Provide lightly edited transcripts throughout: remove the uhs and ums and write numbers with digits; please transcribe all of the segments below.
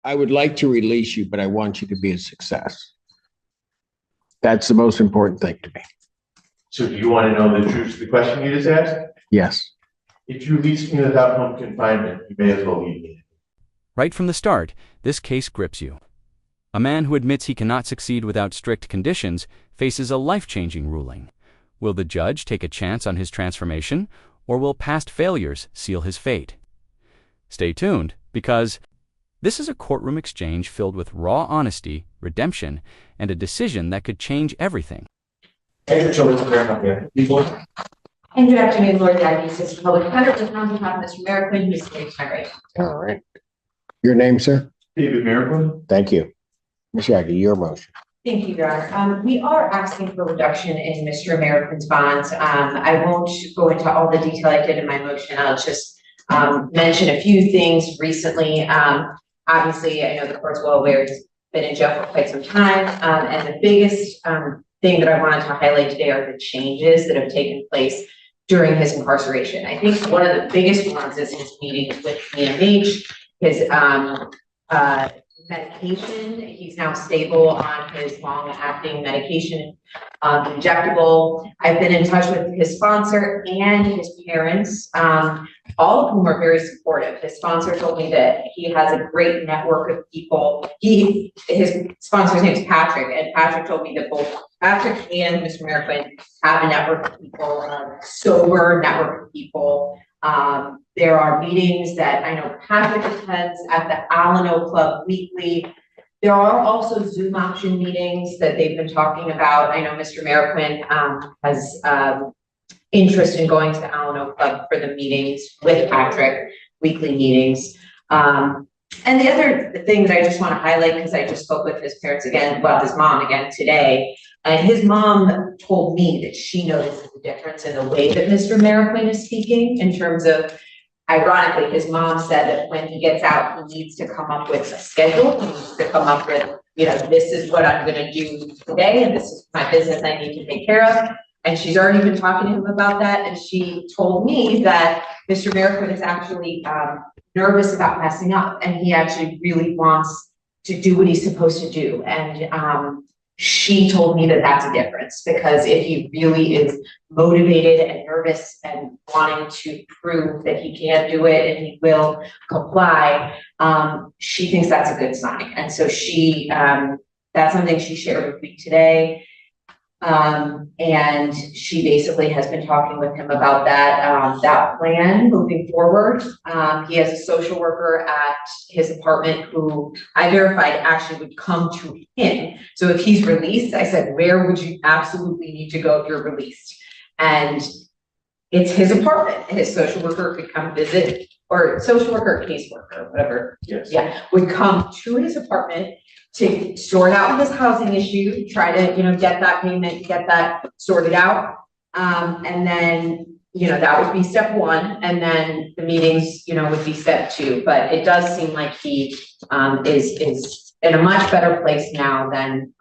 I would like to release you, but I want you to be a success. That's the most important thing to me. So do you want to know the truth of the question you just asked? Yes. If you release me without home confinement, you may as well leave me. Right from the start, this case grips you. A man who admits he cannot succeed without strict conditions faces a life-changing ruling. Will the judge take a chance on his transformation, or will past failures seal his fate? Stay tuned, because this is a courtroom exchange filled with raw honesty, redemption, and a decision that could change everything. And good afternoon, Lord Yagi, Assistant Public Defender, with on behalf of Mr. Merriquin, who is standing to my right. All right. Your name, sir? David Merriquin. Thank you. Ms. Yagi, your motion. Thank you, Your Honor. We are asking for reduction in Mr. Merriquin's bonds. I won't go into all the detail I did in my motion. I'll just mention a few things recently. Obviously, I know the court's well aware he's been in jail for quite some time. And the biggest thing that I wanted to highlight today are the changes that have taken place during his incarceration. I think one of the biggest ones is his meetings with PMH, his medication. He's now stable on his long-acting medication, injectable. I've been in touch with his sponsor and his parents, all of whom are very supportive. His sponsor told me that he has a great network of people. His sponsor's name is Patrick, and Patrick told me that both Patrick and Mr. Merriquin have a network of people, a sober network of people. There are meetings that I know Patrick attends at the Alano Club weekly. There are also Zoom option meetings that they've been talking about. I know Mr. Merriquin has interest in going to the Alano Club for the meetings with Patrick, weekly meetings. And the other thing that I just want to highlight, because I just spoke with his parents again, well, his mom again today, and his mom told me that she notices the difference in the way that Mr. Merriquin is speaking in terms of, ironically, his mom said that when he gets out, he needs to come up with a schedule. He needs to come up with, you know, this is what I'm going to do today, and this is my business I need to take care of. And she's already been talking to him about that. And she told me that Mr. Merriquin is actually nervous about messing up, and he actually really wants to do what he's supposed to do. And she told me that that's a difference, because if he really is motivated and nervous and wanting to prove that he can do it and he will comply, she thinks that's a good sign. And so she, that's something she shared with me today. And she basically has been talking with him about that, that plan moving forward. He has a social worker at his apartment who I verified actually would come to him. So if he's released, I said, where would you absolutely need to go if you're released? And it's his apartment. His social worker could come visit, or social worker, caseworker, whatever. Yes. Yeah, would come to his apartment to sort out his housing issue, try to, you know, get that payment, get that sorted out. And then, you know, that would be step one. And then the meetings, you know, would be step two. But it does seem like he is in a much better place now than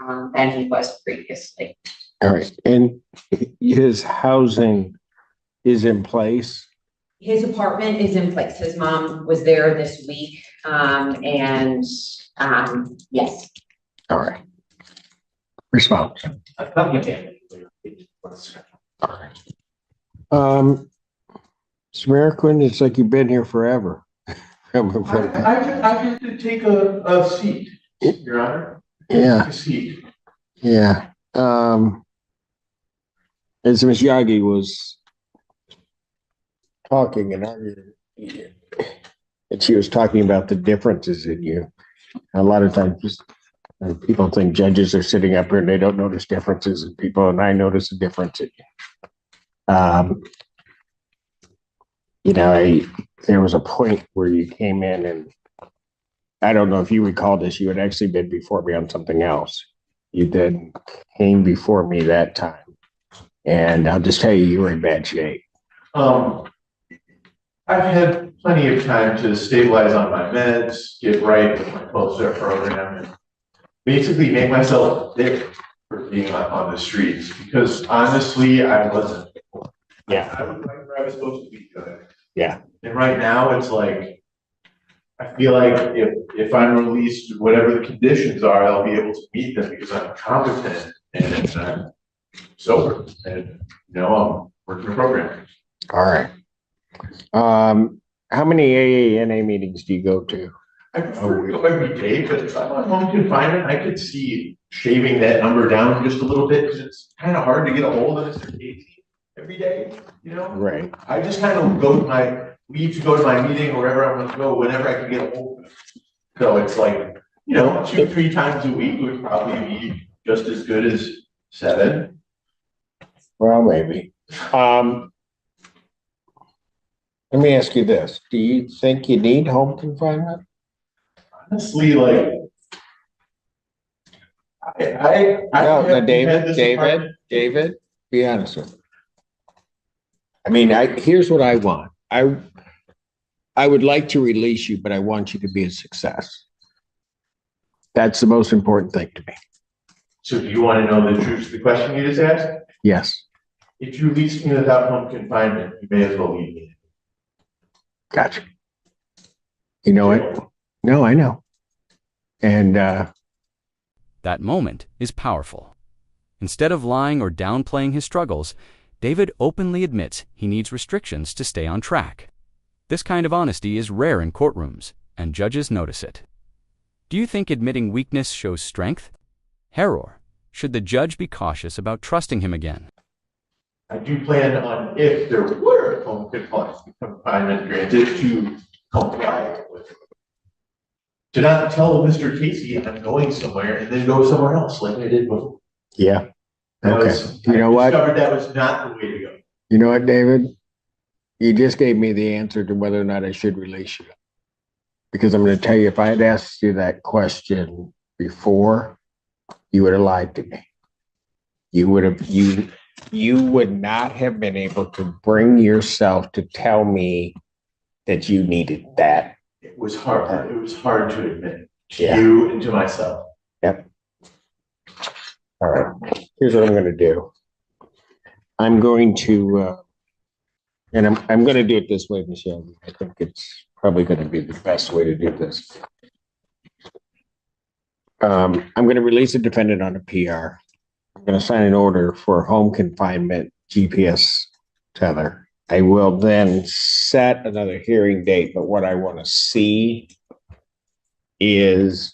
he was previously. All right. And his housing is in place? His apartment is in place. His mom was there this week. And yes. All right. Response. All right. Mr. Merriquin, it's like you've been here forever. I get to take a seat, Your Honor. Yeah. A seat. Yeah. As Ms. Yagi was talking and arguing, and she was talking about the differences in you. A lot of times people think judges are sitting up here and they don't notice differences in people, and I notice a difference in you. You know, there was a point where you came in, and I don't know if you recall this, you had actually been before me on something else. You then came before me that time. And I'll just tell you, you were in bad shape. I've had plenty of time to stabilize on my meds, get right with my 12-step program, and basically make myself thick for being on the streets, because honestly, I wasn't. Yeah. I was right where I was supposed to be good. Yeah. And right now it's like, I feel like if I'm released, whatever the conditions are, I'll be able to meet them because I'm competent and I'm sober and, I'm working the program. All right. How many AANA meetings do you go to? I prefer to go every day, but if I'm on home confinement, I could see shaving that number down just a little bit because it's kind of hard to get a hold of Mr. Casey every day, Right. I just kind of leave to go to my meeting or wherever I want to go whenever I can get a hold of him. So it's like, 2-3 times a week would probably be just as good as 7. Well, maybe. Let me ask you this. Do you think you need home confinement? Honestly, like, No, David, be honest with me. I mean, here's what I want. I would like to release you, but I want you to be a success. That's the most important thing to me. So do you want to know the truth of the question you just asked? Yes. If you release me without home confinement, you may as well leave me. Gotcha. You know what? No, I know. And That moment is powerful. Instead of lying or downplaying his struggles, David openly admits he needs restrictions to stay on track. This kind of honesty is rare in courtrooms, and judges notice it. Do you think admitting weakness shows strength? Heror, should the judge be cautious about trusting him again? I do plan on, if there were home confinement granted, to comply with it. To not tell Mr. Casey I'm going somewhere and then go somewhere else like I did before. yeah. Okay. You know I what? discovered that was not the way to go. You know what, David? You just gave me the answer to whether or not I should release you. Because I'm going to tell you, if I had asked you that question before, you would have lied to me. You would not have been able to bring yourself to tell me that you needed that. It was hard. It was hard to admit to Yeah. you and to myself. Yep. All right. Here's what I'm going to do. I'm going to, and I'm going to do it this way, Michelle. I think it's probably going to be the best way to do this. I'm going to release a defendant on a PR. I'm going to sign an order for home confinement GPS tether. I will then set another hearing date, but what I want to see is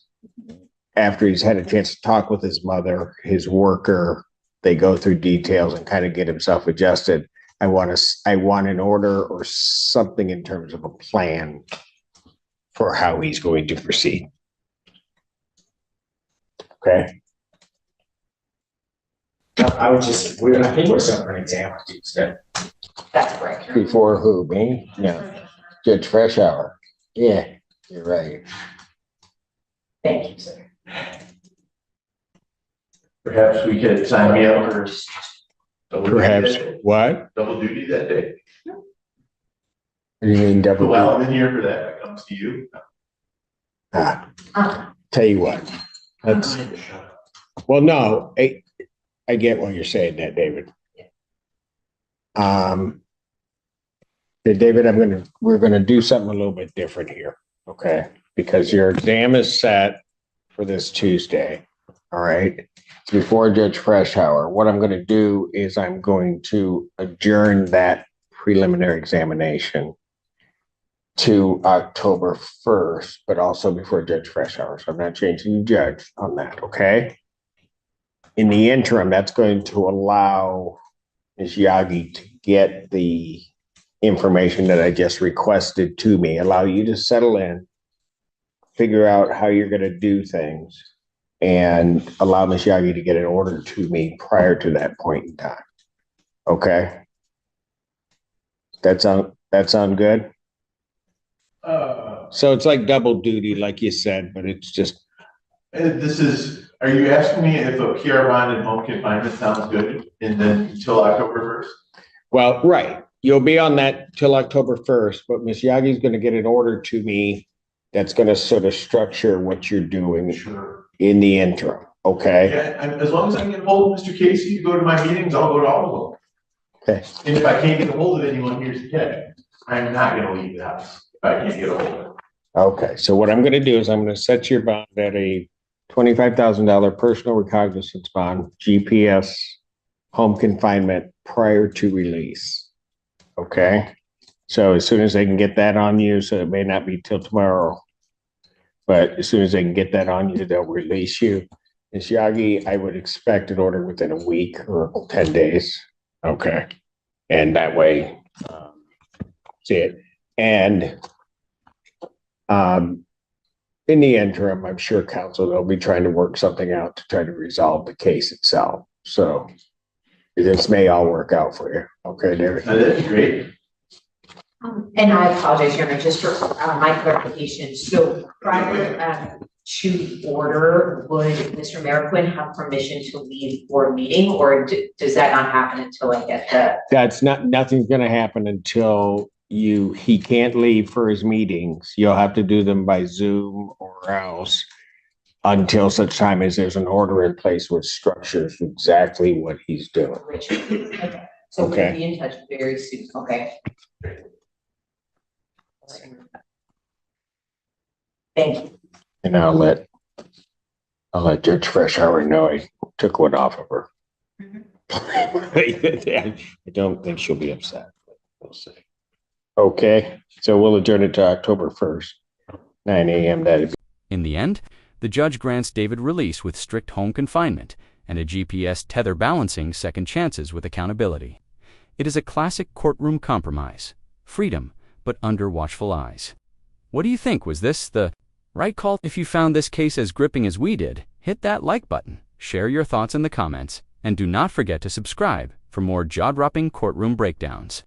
after he's had a chance to talk with his mother, his worker, they go through details and kind of get himself adjusted. I want an order or something in terms of a plan for how he's going to proceed. Okay. I think we're set for an exam on Tuesday. That's correct. Before who? Me? No. Judge Freshour. Yeah, you're right. Thank you, sir. Perhaps we could sign me up for Perhaps what? double duty that day. You mean double? Well, I'm in here for that. It comes to you. Tell you what. That's well, no, I get what you're saying, that David. David, we're gonna do something a little bit different here, okay? Because your exam is set for this Tuesday, all right? It's before Judge Freshour. What I'm gonna do is I'm going to adjourn that preliminary examination to October 1st, but also before Judge Freshour. So I'm not changing the judge on that, okay? In the interim, that's going to allow Ms. Yagi to get the information that I just requested to me, allow you to settle in, figure out how you're going to do things, and allow Ms. Yagi to get an order to me prior to that point in time. Okay? That sound good? So it's like double duty, like you said, but it's just. Are you asking me if a PR bond and home confinement sounds good and then until October 1st? Well, right. You'll be on that till October 1st, but Ms. Yagi is going to get an order to me that's going to sort of structure what you're doing in the interim. Okay. Yeah, as long as I can get hold of Mr. Casey to go to my meetings, I'll go to all of them. Okay. And if I can't get a hold of anyone, here's the catch. I'm not going to leave the house if I can't get a hold of them. Okay, so what I'm gonna do is I'm gonna set your bond at a $25,000 personal recognizance bond, GPS, home confinement prior to release. Okay? So as soon as they can get that on you, so it may not be till tomorrow, but as soon as they can get that on you, they'll release you. Ms. Yagi, I would expect an order within a week or 10 days. Okay. And that way, see it. And in the interim, I'm sure counsel, they'll be trying to work something out to try to resolve the case itself. So this may all work out for you. Okay, David? That'd be great. And I apologize, Chairman, just for my clarification. So prior to the order, would Mr. Merquin have permission to leave for a meeting, or does that not happen until I get the? Nothing's gonna happen until he can't leave for his meetings. You'll have to do them by Zoom or else until such time as there's an order in place which structures exactly what he's doing. Okay. So we'll Okay. be in touch very soon. Okay. Thank you. And I'll let Judge Freshour know I took one off of her. I don't think she'll be upset, but we'll see. Okay, so we'll adjourn it to October 1st, 9 a.m. That'd be. In the end, the judge grants David release with strict home confinement and a GPS tether balancing second chances with accountability. It is a classic courtroom compromise. Freedom, but under watchful eyes. What do you think? Was this the right call? If you found this case as gripping as we did, hit that like button, share your thoughts in the comments, and do not forget to subscribe for more jaw-dropping courtroom breakdowns.